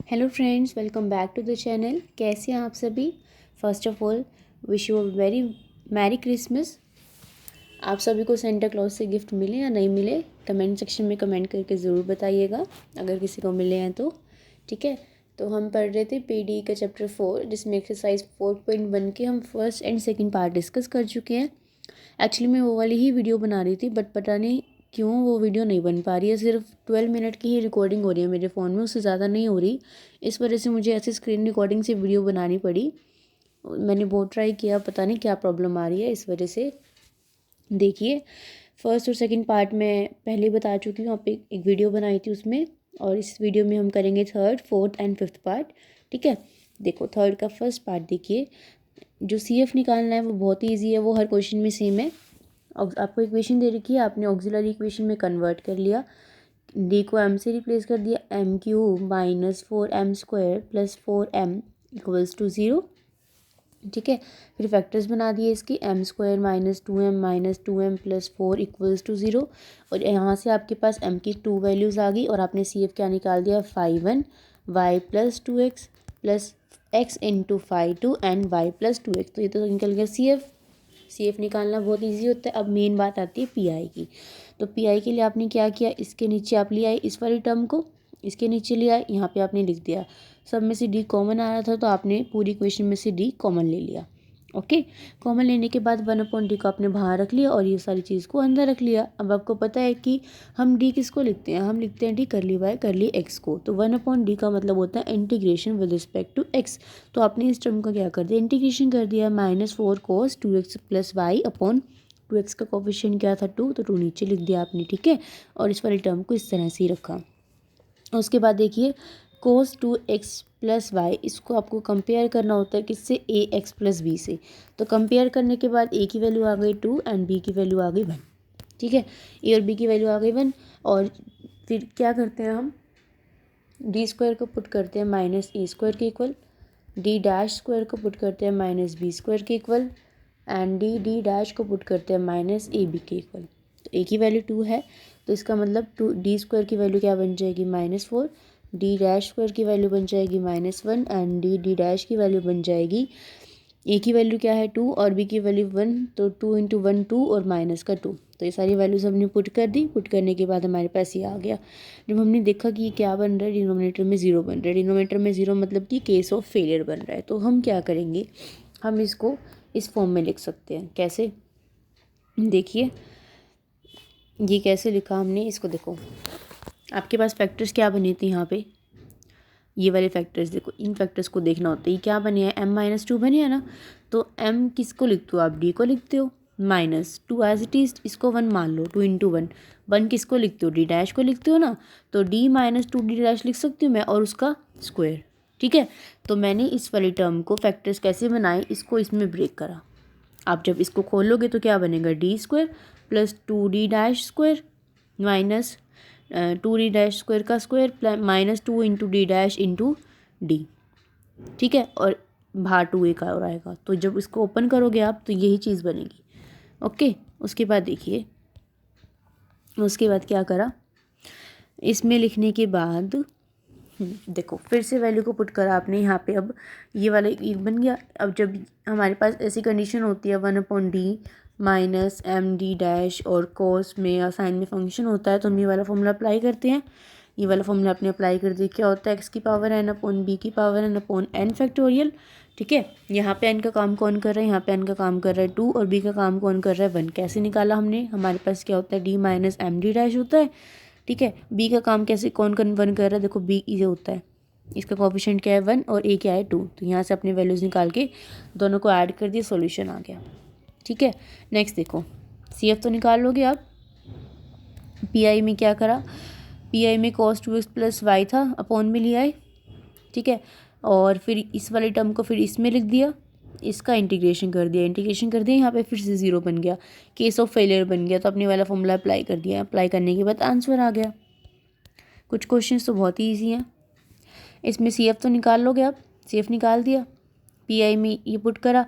Hello friends, welcome back to the channel. कैसे हैं आप सभी। First of all wish you a very merry Christmas. आप सभी को सेंटा क्लॉज से गिफ्ट मिले या नहीं मिले, कमेंट सेक्शन में कमेंट करके ज़रूर बताइएगा अगर किसी को मिले हैं तो। ठीक है, तो हम पढ़ रहे थे पीडी का चैप्टर 4, जिसमें एक्सरसाइज 4.1 के हम first and second part discuss कर चुके हैं। एक्चुअली मैं वो वाली ही वीडियो बना रही थी, बट पता नहीं क्यों वो वीडियो नहीं बन पा रही है। सिर्फ 12 मिनट की ही रिकॉर्डिंग हो रही है मेरे फ़ोन में, उससे ज़्यादा नहीं हो रही। इस वजह से मुझे ऐसे स्क्रीन रिकॉर्डिंग से वीडियो बनानी पड़ी। मैंने बहुत ट्राई किया, पता नहीं क्या प्रॉब्लम आ रही है इस वजह से। देखिए, फर्स्ट और सेकंड पार्ट में पहले ही बता चुकी हूँ, आप एक वीडियो बनाई थी उसमें, और इस वीडियो में हम करेंगे third, fourth and fifth part. ठीक है, देखो थर्ड का फर्स्ट पार्ट देखिए। जो सी एफ निकालना है वो बहुत ही ईजी है, वो हर क्वेश्चन में सेम है। आपको इक्वेशन दे रखी है, आपने ऑक्सिलरी इक्वेशन में कन्वर्ट कर लिया। डी को एम से रिप्लेस कर दिया, m cube minus 4m² plus 4m equals to 0। ठीक है, फिर फैक्टर्स बना दिए इसकी, m² minus 2m plus 4 equals to 0। और यहाँ से आपके पास m की 2 वैल्यूज़ आ गई, और आपने सी एफ क्या निकाल दिया, 5 y plus 2x plus x into 5 and y plus 2x। तो ये तो निकल गया सी एफ निकालना बहुत इजी होता है। अब मेन बात आती है पी आई की। तो पी आई के लिए आपने क्या किया, इसके नीचे आप ले आए इस वाली टर्म को, इसके नीचे ले आए, यहाँ पे आपने लिख दिया। सब में से डी कॉमन आ रहा था तो आपने पूरी इक्वेशन में से डी कॉमन ले लिया। ओके, कॉमन लेने के बाद 1/d को आपने बाहर रख लिया और ये सारी चीज़ को अंदर रख लिया। अब आपको पता है कि हम डी किसको लिखते हैं, हम लिखते हैं डी करली वाई करली एक्स को। तो 1/d का मतलब होता है integration with respect to x. तो आपने इस टर्म का क्या कर दिया, इंटीग्रेशन कर दिया। -4 cos 2x plus Y upon 2x का कोफिशिएंट क्या था 2, तो 2 नीचे लिख दिया आपने। ठीक है, और इस वाली टर्म को इस तरह से ही रखा। उसके बाद देखिए cos 2x प्लस वाई, इसको आपको कंपेयर करना होता है किससे, ए एक्स प्लस बी से। तो कंपेयर करने के बाद ए की वैल्यू आ गई 2 एंड बी की वैल्यू आ गई 1। ठीक है, ए और बी की वैल्यू आ गई 1। और फिर क्या करते हैं हम, डी स्क्वायर को पुट करते हैं माइनस ए स्क्वायर के इक्वल, डी डैश स्क्वायर को पुट करते हैं माइनस बी स्क्वायर के इक्वल, एंड डी डैश को पुट करते हैं माइनस ए बी के इक्वल। तो ए की वैल्यू 2 है, तो इसका मतलब 2 डी स्क्वायर की वैल्यू क्या बन जाएगी, -4। डी डैश स्क्वायर की वैल्यू बन जाएगी -1 एंड डी डैश की वैल्यू बन जाएगी, ए की वैल्यू क्या है 2 और बी की वैल्यू 1, तो 2 इंटू 1 2 और माइनस का 2। तो ये सारी वैल्यूज हमने पुट कर दी। पुट करने के बाद हमारे पास ये आ गया। जब हमने देखा कि ये क्या बन रहा है, डिनोमिनेटर में 0 बन रहा है। डिनोमिनेटर में 0 मतलब कि केस ऑफ फेलियर बन रहा है। तो हम क्या करेंगे, हम इसको इस फॉर्म में लिख सकते हैं। कैसे, देखिए ये कैसे लिखा हमने इसको, देखो आपके पास फैक्टर्स क्या बने थे यहाँ पे, ये वाले फैक्टर्स देखो, इन फैक्टर्स को देखना होता है। ये क्या बने हैं, m-2 बने हैं ना। तो m किसको लिखते हो आप, d को लिखते हो, -2 एज इट इज, इसको 1 मान लो, 2 इंटू 1। 1 किसको लिखते हो, d डैश को लिखते हो ना। तो d माइनस 2d डैश लिख सकती हूँ मैं, और उसका स्क्वायर। ठीक है, तो मैंने इस वाली टर्म को फैक्टर्स कैसे बनाए, इसको इसमें ब्रेक करा। आप जब इसको खोलोगे तो क्या बनेगा, d square plus 2d dash square minus 2d dash square का square plus -2 into d dash into d. ठीक है, और बाहर 2 एक और आएगा। तो जब इसको ओपन करोगे आप तो यही चीज़ बनेगी। ओके, उसके बाद देखिए, उसके बाद क्या करा, इसमें लिखने के बाद देखो फिर से वैल्यू को पुट करा आपने यहाँ पे। अब ये वाला एक बन गया। अब जब हमारे पास ऐसी कंडीशन होती है 1/d minus m d dash और कोस में या साइन में फंक्शन होता है, तो हम ये वाला फॉर्मूला अप्लाई करते हैं। ये वाला फॉर्मूला आपने अप्लाई कर दिया, क्या होता है, एक्स की पावर n अपॉन बी की power n upon n factorial. ठीक है, यहाँ पे n का काम कौन कर रहा है, यहाँ पे n का काम कर रहा है 2 और b का काम कौन कर रहा है 1। कैसे निकाला हमने, हमारे पास क्या होता है, d minus m d dash होता है। ठीक है, बी का काम कैसे कौन वन कर रहा है, देखो बी ये होता है, इसका कोफिशिएंट क्या है 1 और ए क्या है 2। तो यहाँ से अपने वैल्यूज़ निकाल के दोनों को ऐड कर दिए, सॉल्यूशन आ गया। ठीक है, नेक्स्ट देखो, सी एफ तो निकाल लोगे आप। पी आई में क्या करा, पी आई में cos 2x प्लस वाई था, अपॉन में लिया है। ठीक है, और फिर इस वाले टर्म को फिर इसमें लिख दिया, इसका इंटीग्रेशन कर दिया। इंटीग्रेशन कर दिया, यहाँ पे फिर से 0 बन गया, केस ऑफ फेलियर बन गया। तो अपने वाला फॉर्मूला अप्लाई कर दिया। अप्लाई करने के बाद आंसर आ गया। कुछ क्वेश्चंस तो बहुत ही ईजी हैं। इसमें सी एफ तो निकाल लोगे आप, सी एफ निकाल दिया, पी आई में ये पुट करा।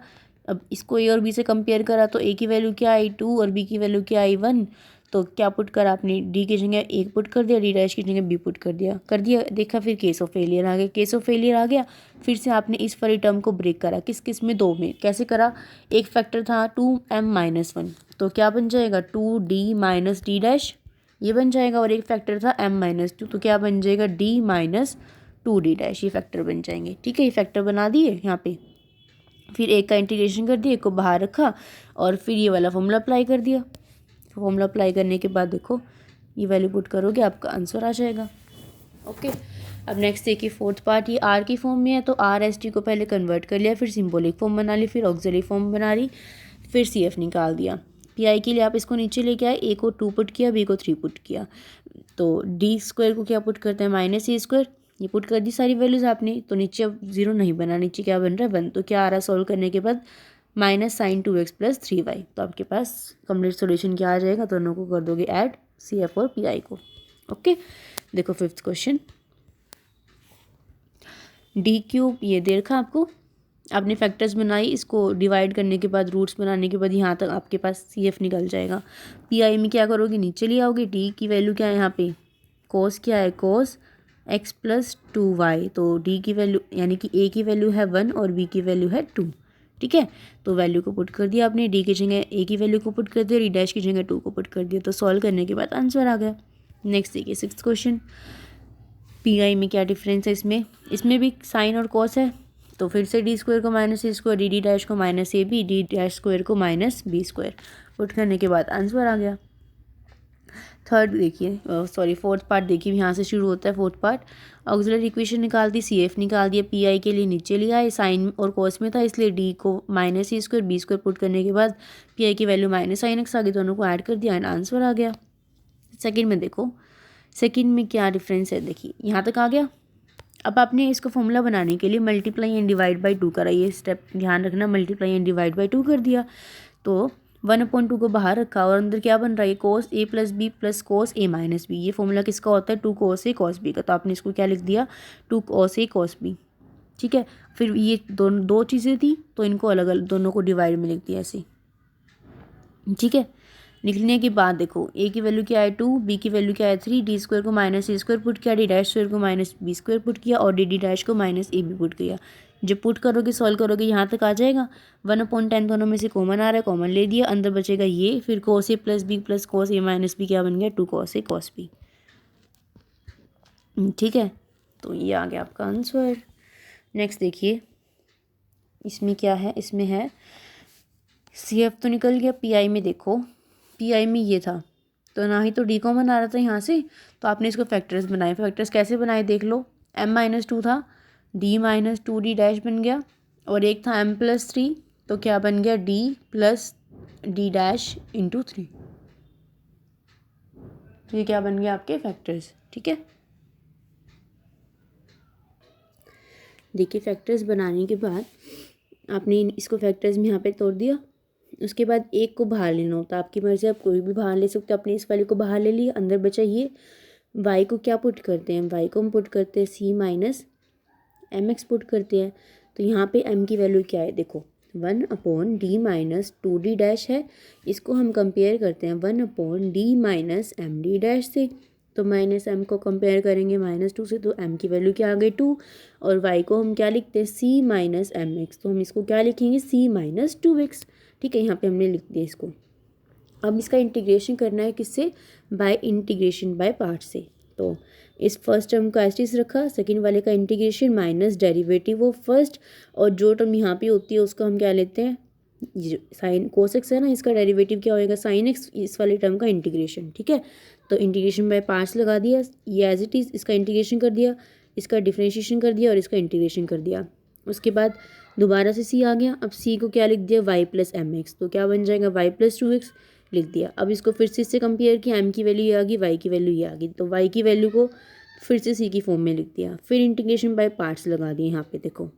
अब इसको ए और बी से कंपेयर करा तो ए की वैल्यू क्या आई 2 और बी की वैल्यू क्या आई 1। तो क्या पुट करा आपने, डी की जगह 1 पुट कर दिया, डी डैश की जगह बी पुट कर दिया देखा, फिर केस ऑफ फेलियर आ गया। केस ऑफ फेलियर आ गया, फिर से आपने इस वाली टर्म को ब्रेक करा, किस में, 2 में। कैसे करा, एक फैक्टर था 2m-1, तो क्या बन जाएगा 2d माइनस डी डैश, ये बन जाएगा। और एक फैक्टर था m-2, तो क्या बन जाएगा d माइनस 2d डैश, ये फैक्टर बन जाएंगे। ठीक है, ये फैक्टर बना दिए यहाँ पे। फिर एक का इंटीग्रेशन कर दिया, एक को बाहर रखा, और फिर ये वाला फॉर्मूला अप्लाई कर दिया। फॉर्मूला अप्लाई करने के बाद देखो ये वैल्यू पुट करोगे, आपका आंसर आ जाएगा। ओके, अब नेक्स्ट देखिए फोर्थ पार्ट, ये आर की फॉर्म में है, तो आर एस टी को पहले कन्वर्ट कर लिया, फिर सिंबॉलिक फॉर्म बना ली, फिर ऑक्सिलरी फॉर्म बना ली, फिर सी एफ निकाल दिया। पी आई के लिए आप इसको नीचे लेके आए, ए को 2 पुट किया, बी को 3 पुट किया। तो डी स्क्वायर को क्या पुट करते हैं, माइनस ए स्क्वायर, ये पुट कर दी सारी वैल्यूज़ आपने। तो नीचे अब 0 नहीं बना, नीचे क्या बन रहा है 1। तो क्या आ रहा है सॉल्व करने के बाद, minus sign 2x plus 3y। तो आपके पास कंप्लीट सॉल्यूशन क्या आ जाएगा, दोनों को कर दोगे ऐड, सी एफ और पी आई को। ओके, देखो फिफ्थ क्वेश्चन, डी क्यूब ये दे रखा आपको, आपने फैक्टर्स बनाई, इसको डिवाइड करने के बाद रूट्स बनाने के बाद यहाँ तक आपके पास सी एफ निकल जाएगा। पी आई में क्या करोगे, नीचे ले आओगे, डी की वैल्यू क्या है यहाँ पे, कोस क्या है, कोस x प्लस 2y। तो डी की वैल्यू यानी कि ए की वैल्यू है 1 और बी की वैल्यू है 2। ठीक है, तो वैल्यू को पुट कर दिया आपने, डी की जगह ए की वैल्यू को पुट कर दिया, डी डैश की जगह 2 को पुट कर दिया। तो सॉल्व करने के बाद आंसर आ गया। नेक्स्ट देखिए सिक्स्थ क्वेश्चन, पी आई में क्या डिफरेंस है, इसमें भी साइन और कॉस है, तो फिर से डी स्क्वायर को minus a square, d d dash को minus a b, d dash square को माइनस बी स्क्वायर, पुट करने के बाद आंसर आ गया। थर्ड देखिए, सॉरी फोर्थ पार्ट देखिए, यहाँ से शुरू होता है फोर्थ पार्ट। ऑक्सिलरी इक्वेशन निकाल दी, सी एफ निकाल दिया, पी आई के लिए नीचे लिया है, साइन और कॉस में था इसलिए डी को minus a square B square put करने के बाद पी आई की वैल्यू माइनस साइन एक्स आ गई, दोनों को ऐड कर दिया एंड आंसर आ गया। सेकंड में देखो, सेकंड में क्या डिफरेंस है, देखिए यहाँ तक आ गया। अब आपने इसको फॉर्मूला बनाने के लिए मल्टीप्लाई एंड डिवाइड बाई 2 करा, ये स्टेप ध्यान रखना, मल्टीप्लाई एंड डिवाइड बाई 2 कर दिया। तो 1/2 को बाहर रखा और अंदर क्या बन रहा है, कोस ए प्लस बी प्लस कोस ए माइनस बी। ये फॉर्मूला किसका होता है, 2 कोस ए कॉस बी का। तो आपने इसको क्या लिख दिया, 2 कोस ए कॉस बी। ठीक है, फिर ये दो चीज़ें थी तो इनको अलग अलग दोनों को डिवाइड में लिख दिया ऐसे। ठीक है, लिखने के बाद देखो ए की वैल्यू क्या है 2, बी की वैल्यू क्या है 3, डी स्क्वायर को माइनस ए स्क्वायर पुट किया, डी डैश स्क्वायर को माइनस बी स्क्वायर पुट किया और डी डी डैश को माइनस ए बी पुट किया। जब पुट करोगे सॉल्व करोगे यहाँ तक आ जाएगा, 1/10 दोनों में से कॉमन आ रहा है, कॉमन ले दिया, अंदर बचेगा ये, फिर कोस ए प्लस बी प्लस कोस ए माइनस बी क्या बन गया, 2 कोस ए कॉस बी। ठीक है, तो ये आ गया आपका आंसर। नेक्स्ट देखिए, इसमें क्या है, इसमें है सी एफ तो निकल गया, पी आई में देखो, पी आई में ये था तो ना ही तो डी कॉमन आ रहा था यहाँ से, तो आपने इसको फैक्टर्स बनाए। फैक्टर्स कैसे बनाए देख लो, m-2 था, d माइनस 2d डैश बन गया, और एक था m+3, तो क्या बन गया d plus D dash into 3। तो ये क्या बन गया आपके फैक्टर्स। ठीक है, देखिए फैक्टर्स बनाने के बाद आपने इसको फैक्टर्स में यहाँ पे तोड़ दिया, उसके बाद एक को बाहर लेना होता है, आपकी मर्ज़ी, आप कोई भी बाहर ले सकते हो। अपने इस वाले को बाहर ले लिया, अंदर बचा ये, y को क्या पुट करते हैं, y को हम पुट करते हैं c minus m x put करते हैं। तो यहाँ पे m की वैल्यू क्या है देखो, 1/d माइनस 2d डैश है, इसको हम कंपेयर करते हैं 1/d minus m d dash से। तो माइनस m को कंपेयर करेंगे -2 से, तो m की वैल्यू क्या आ गई 2, और y को हम क्या लिखते हैं c माइनस एम एक्स, तो हम इसको क्या लिखेंगे c माइनस 2x। ठीक है, यहाँ पे हमने लिख दिया इसको। अब इसका इंटीग्रेशन करना है किससे, बाय इंटीग्रेशन बाय पार्ट से। तो इस फर्स्ट टर्म का एस रखा, सेकंड वाले का integration minus derivative of first, और जो टर्म यहाँ पे होती है उसका हम क्या लेते हैं, साइन कोस एक्स है ना, इसका डेरिवेटिव क्या होएगा साइन एक्स, इस वाले टर्म का इंटीग्रेशन। ठीक है, तो इंटीग्रेशन बाय पार्ट्स लगा दिया, ये एज इट इज़, इसका इंटीग्रेशन कर दिया, इसका डिफ्रेंशिएशन कर दिया और इसका इंटीग्रेशन कर दिया। उसके बाद दोबारा से c आ गया, अब c को क्या लिख दिया y प्लस एम एक्स, तो क्या बन जाएगा y प्लस 2x लिख दिया। अब इसको फिर से इससे कंपेयर किया, m की वैल्यू ये आ गई, y की वैल्यू ये आ गई, तो y की वैल्यू को फिर से c की फॉर्म में लिख दिया, फिर इंटीग्रेशन बाय पार्ट्स लगा दिए, यहाँ पे देखो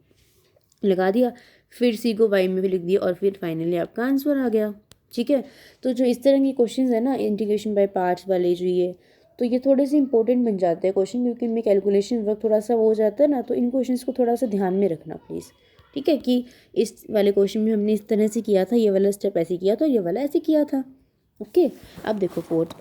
लगा दिया, फिर c को y में भी लिख दिया और फिर फाइनली आपका आंसर आ गया। ठीक है, तो जो इस तरह के क्वेश्चन है ना इंटीग्रेशन बाय पार्ट्स वाले जो ये, तो ये थोड़े से इंपॉर्टेंट बन जाते हैं क्वेश्चन, क्योंकि इनमें कैलकुलेशन वर्क थोड़ा सा हो जाता है ना, तो इन क्वेश्चंस को थोड़ा सा ध्यान में रखना प्लीज़। ठीक है, कि इस वाले क्वेश्चन में हमने इस तरह से किया था, ये वाला स्टेप ऐसे किया था, ये वाला ऐसे किया था। ओके, अब देखो फोर्थ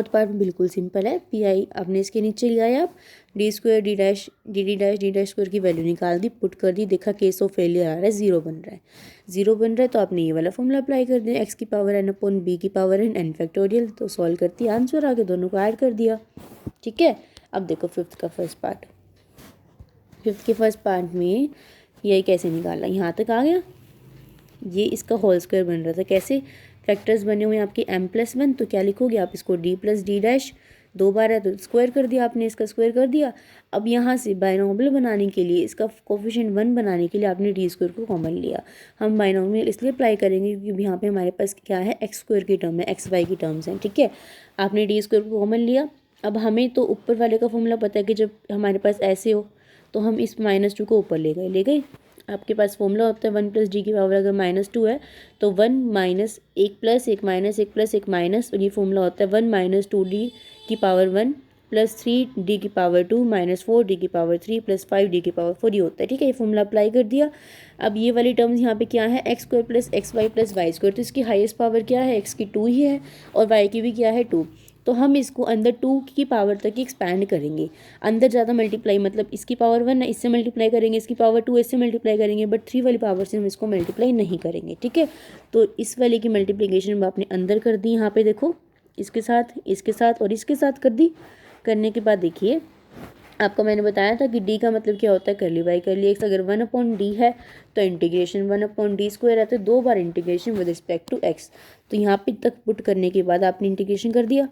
पार्ट बिल्कुल सिंपल है। पी आई आपने इसके नीचे लिया है, आप D square D dash D dash square की वैल्यू निकाल दी, पुट कर दी, देखा केस ऑफ फेलियर आ रहा है, जीरो बन रहा है। जीरो बन रहा है तो आपने ये वाला फॉर्मूला अप्लाई कर दिया, एक्स की पावर एन अपॉन बी की पावर एन फैक्टोरियल, तो सॉल्व करती आंसर आ गया, दोनों को ऐड कर दिया। ठीक है, अब देखो फिफ्थ के फर्स्ट पार्ट में ये कैसे निकाला, यहाँ तक आ गया, ये इसका होल स्क्वायर बन रहा था, कैसे फैक्टर्स बने हुए हैं आपके m+1, तो क्या लिखोगे आप इसको d प्लस डी डैश, 2 बार है तो स्क्वायर कर दिया आपने, इसका स्क्वायर कर दिया। अब यहाँ से बाइनोमियल बनाने के लिए, इसका कोफिशिएंट 1 बनाने के लिए आपने डी स्क्वायर को कॉमन लिया। हम बाइनोमियल इसलिए अप्लाई करेंगे क्योंकि यहाँ पे हमारे पास क्या है, एक्स स्क्वायर की टर्म है, एक्स वाई की टर्म्स हैं। ठीक है, आपने डी स्क्वायर को कॉमन लिया। अब हमें तो ऊपर वाले का फॉर्मूला पता है कि जब हमारे पास ऐसे हो तो हम इस -2 को ऊपर ले गए। आपके पास फॉर्मूला होता है 1 प्लस डी की पावर अगर -2 है तो 1 minus 1 plus 1 minus 1 plus 1 minus, और ये फॉर्मूला होता है 1 माइनस 2d की पावर 1 प्लस 3d की पावर 2 माइनस 4d की पावर 3 प्लस 5d की पावर 4 ये होता है। ठीक है, ये फॉर्मूला अप्लाई कर दिया। अब ये वाली टर्म्स यहाँ पे क्या है, x square plus x y plus y square, तो इसकी हाईएस्ट पावर क्या है, एक्स की 2 ही है और वाई की भी क्या है 2, तो हम इसको अंदर 2 की पावर तक ही एक्सपैंड करेंगे। अंदर ज़्यादा मल्टीप्लाई, मतलब इसकी पावर 1 है, इससे मल्टीप्लाई करेंगे, इसकी पावर 2 इससे मल्टीप्लाई करेंगे, बट 3 वाली पावर से हम इसको मल्टीप्लाई नहीं करेंगे। ठीक है, तो इस वाले की मल्टीप्लिकेशन आपने अंदर कर दी, यहाँ पे देखो इसके साथ और इसके साथ कर दी। करने के बाद देखिए, आपको मैंने बताया था कि d का मतलब क्या होता है, करली बाई करली एक्स। अगर 1/d है तो इंटीग्रेशन 1/d स्क्वायर है, तो 2 बार integration with respect to x। तो यहाँ पे तक पुट करने के बाद आपने इंटीग्रेशन कर दिया।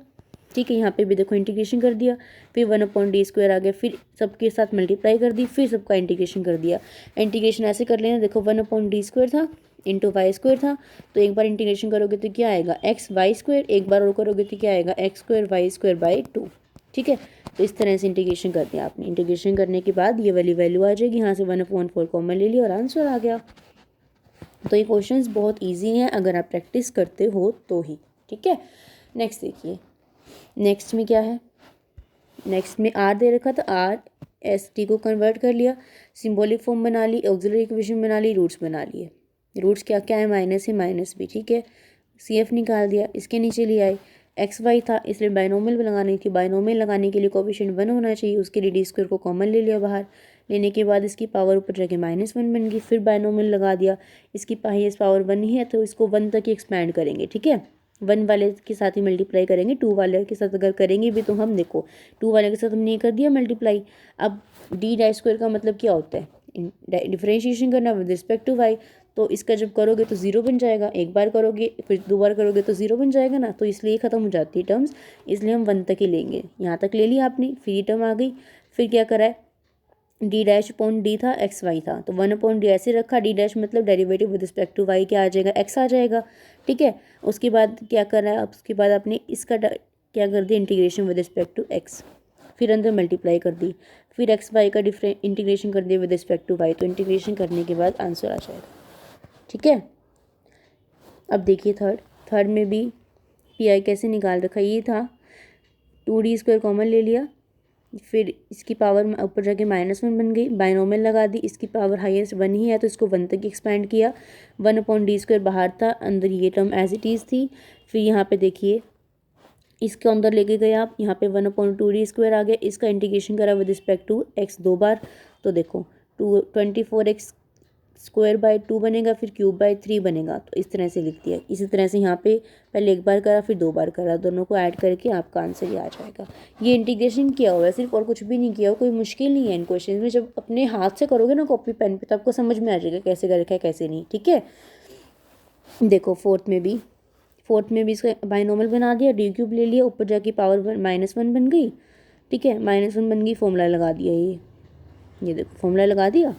ठीक है, यहाँ पे भी देखो इंटीग्रेशन कर दिया, फिर 1/d स्क्वायर आ गया, फिर सबके साथ मल्टीप्लाई कर दी, फिर सबका इंटीग्रेशन कर दिया। इंटीग्रेशन ऐसे कर लेना, देखो 1/d स्क्वायर था इंटू वाई स्क्वायर था, तो एक बार इंटीग्रेशन करोगे तो क्या आएगा, एक्स वाई स्क्वायर, एक बार और करोगे तो क्या आएगा, x square y square by 2। ठीक है, तो इस तरह से इंटीग्रेशन कर दिया आपने। इंटीग्रेशन करने के बाद ये वाली वैल्यू आ जाएगी, यहाँ से 1/4 कॉमन ले लिया और आंसर आ गया। तो ये क्वेश्चंस बहुत इजी हैं अगर आप प्रैक्टिस करते हो तो ही। ठीक है, नेक्स्ट देखिए, नेक्स्ट में क्या है, नेक्स्ट में आर दे रखा था, आर एस टी को कन्वर्ट कर लिया, सिंबॉलिक फॉर्म बना ली, ऑक्सिलरी इक्वेशन बना ली, रूट्स बना लिए। रूट्स क्या क्या है, माइनस है माइनस भी। ठीक है, सी एफ निकाल दिया, इसके नीचे ले आए, एक्स वाई था इसलिए बाइनोमियल लगानी थी, बाइनोमियल लगाने के लिए कोफिशिएंट 1 होना चाहिए, उसके लिए डी स्क्वायर को कॉमन ले लिया बाहर। लेने के बाद इसकी पावर ऊपर जाके -1 बन गई, फिर बाइनोमियल लगा दिया, इसकी हाईएस्ट पावर 1 ही है तो इसको 1 तक ही एक्सपैंड करेंगे। ठीक है, 1 वाले के साथ ही मल्टीप्लाई करेंगे, 2 वाले के साथ अगर करेंगे भी तो हम देखो 2 वाले के साथ हमने ये कर दिया मल्टीप्लाई। अब डी डैश स्क्वायर का मतलब क्या होता है, डिफरेंशिएशन करना विद रिस्पेक्ट टू वाई, तो इसका जब करोगे तो 0 बन जाएगा, एक बार करोगे फिर 2 बार करोगे तो 0 बन जाएगा ना, तो इसलिए ख़त्म हो जाती है टर्म्स, इसलिए हम 1 तक ही लेंगे। यहाँ तक ले लिया आपने, फिर ये टर्म आ गई, फिर क्या करा है, डी डैश अपॉन डी था, एक्स वाई था, तो 1/d ऐसे रखा, डी डैश मतलब derivative with respect to y क्या आ जाएगा, एक्स आ जाएगा। ठीक है, उसके बाद क्या कर रहा है, उसके बाद आपने इसका क्या कर दिया, integration with respect to x, फिर अंदर मल्टीप्लाई कर दी, फिर एक्स वाई का इंटीग्रेशन कर दिया विद रिस्पेक्ट टू वाई, तो इंटीग्रेशन करने के बाद आंसर आ जाएगा। ठीक है, अब देखिए थर्ड में भी पी आई कैसे निकाल रखा, ये था 2d स्क्वायर कॉमन ले लिया, फिर इसकी पावर ऊपर जाके -1 बन गई, बाइनोमियल लगा दी, इसकी पावर हाईएस्ट 1 ही है तो इसको 1 तक एक्सपैंड किया, 1/d स्क्वायर बाहर था, अंदर ये टर्म एज इट इज़ थी। फिर यहाँ पे देखिए इसके अंदर लेके गए आप, यहाँ पे 1/2d स्क्वायर आ गया, इसका इंटीग्रेशन करा विद रिस्पेक्ट टू एक्स 2 बार, तो देखो 24x स्क्वायर बाई 2 बनेगा, फिर क्यूब बाई 3 बनेगा, तो इस तरह से लिख दिया। इसी तरह से यहाँ पे पहले एक बार करा फिर 2 बार करा, दोनों को ऐड करके आपका आंसर ये आ जाएगा। ये इंटीग्रेशन किया हुआ है सिर्फ, और कुछ भी नहीं किया, कोई मुश्किल नहीं है इन क्वेश्चन में। जब अपने हाथ से करोगे ना कॉपी पेन पे, तो आपको समझ में आ जाएगा कैसे कर रखा है कैसे नहीं। ठीक है, देखो फोर्थ में भी इसका बाइनोमियल बना दिया, डी क्यूब ले लिया, ऊपर जाके पावर -1 बन गई। ठीक है, -1 बन गई, फॉर्मूला लगा दिया, ये देखो फॉर्मूला लगा दिया,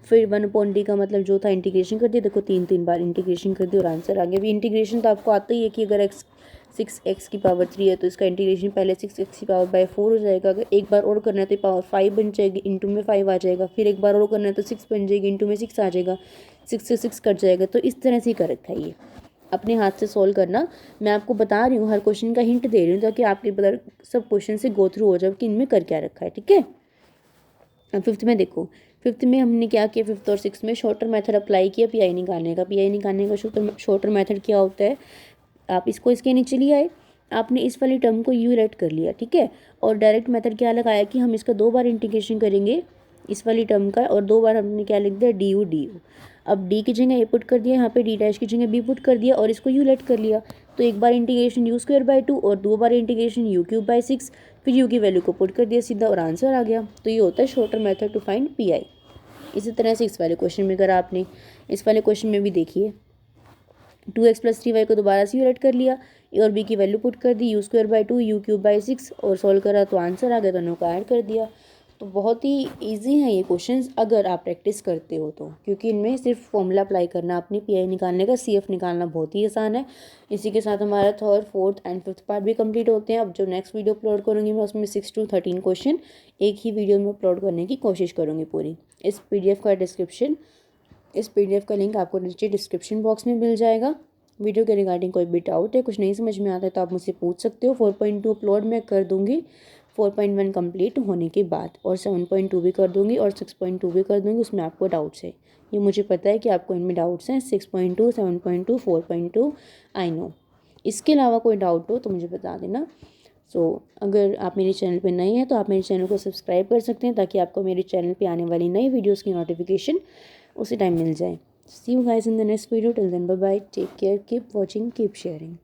फिर 1/d का मतलब जो था इंटीग्रेशन कर दिया, देखो 3 बार इंटीग्रेशन कर दिया और आंसर आ गया। अभी इंटीग्रेशन तो आपको आता ही है कि अगर 6x की पावर 3 है तो इसका इंटीग्रेशन पहले 6x की पावर बाय 4 हो जाएगा, अगर एक बार और करना है तो पावर 5 बन जाएगी, इंटू में 5 आ जाएगा, फिर एक बार और करना है तो 6 बन जाएगी, इंटू में 6 आ जाएगा, 6 से 6 कट जाएगा। तो इस तरह से ही कर रखा है, ये अपने हाथ से सॉल्व करना। मैं आपको बता रही हूँ, हर क्वेश्चन का हिंट दे रही हूँ ताकि आपके पता सब क्वेश्चन से गो थ्रू हो जाए कि इनमें कर क्या रखा है। ठीक है, फिफ्थ में देखो, फिफ्थ में हमने क्या किया, फिफ्थ और सिक्स में शॉर्टर मेथड अप्लाई किया पी आई निकालने का। पी आई निकालने का शॉर्टर मेथड क्या होता है, आप इसको इसके नीचे ले आए, आपने इस वाली टर्म को यू लेट कर लिया, ठीक है। और डायरेक्ट मेथड क्या लगाया कि हम इसका 2 बार इंटीग्रेशन करेंगे इस वाली टर्म का, और 2 बार हमने क्या लिख दिया, डी यू डी यू। अब डी की जगह ए पुट कर दिया, यहाँ पे डी डैश की जगह बी पुट कर दिया और इसको यू लेट कर लिया। तो एक बार इंटीग्रेशन यू स्क्वायर बाई 2 और 2 बार इंटीग्रेशन यू क्यूब बाई 6, फिर यू की वैल्यू को पुट कर दिया सीधा और आंसर आ गया। तो ये होता है shorter method to find P I. इसी तरह से इस वाले क्वेश्चन में करा आपने, इस वाले क्वेश्चन में भी देखिए 2x + 3y को दोबारा से यूलेट कर लिया, ए और बी की वैल्यू पुट कर दी, u square by 2 u cube by 6 और सॉल्व करा तो आंसर आ गया, दोनों को ऐड कर दिया। तो बहुत ही इजी हैं ये क्वेश्चंस अगर आप प्रैक्टिस करते हो तो, क्योंकि इनमें सिर्फ फॉर्मूला अप्लाई करना, अपनी पीआई निकालने का, सीएफ निकालना बहुत ही आसान है। इसी के साथ हमारा 3rd, 4th and 5th part भी कंप्लीट होते हैं। अब जो नेक्स्ट वीडियो अपलोड करूँगी मैं उसमें 6 to 13 क्वेश्चन एक ही वीडियो में अपलोड करने की कोशिश करूँगी पूरी। इस पीडीएफ का लिंक आपको नीचे डिस्क्रिप्शन बॉक्स में मिल जाएगा। वीडियो के रिगार्डिंग कोई भी डाउट है, कुछ नहीं समझ में आता है तो आप मुझसे पूछ सकते हो। 4.2 अपलोड मैं कर दूंगी 4.1 कंप्लीट होने के बाद, और 7.2 भी कर दूंगी और 6.2 भी कर दूंगी। उसमें आपको डाउट्स है, ये मुझे पता है कि आपको इनमें डाउट्स हैं। 6.2, 7.2, 4.2 आई नो। इसके अलावा कोई डाउट हो तो मुझे बता देना। अगर आप मेरे चैनल पे नए हैं तो आप मेरे चैनल को सब्सक्राइब कर सकते हैं, ताकि आपको मेरे चैनल पे आने वाली नई वीडियोस की नोटिफिकेशन उसी टाइम मिल जाए। See you guys in the next video. Till then, bye bye. Take care. Keep watching. Keep sharing.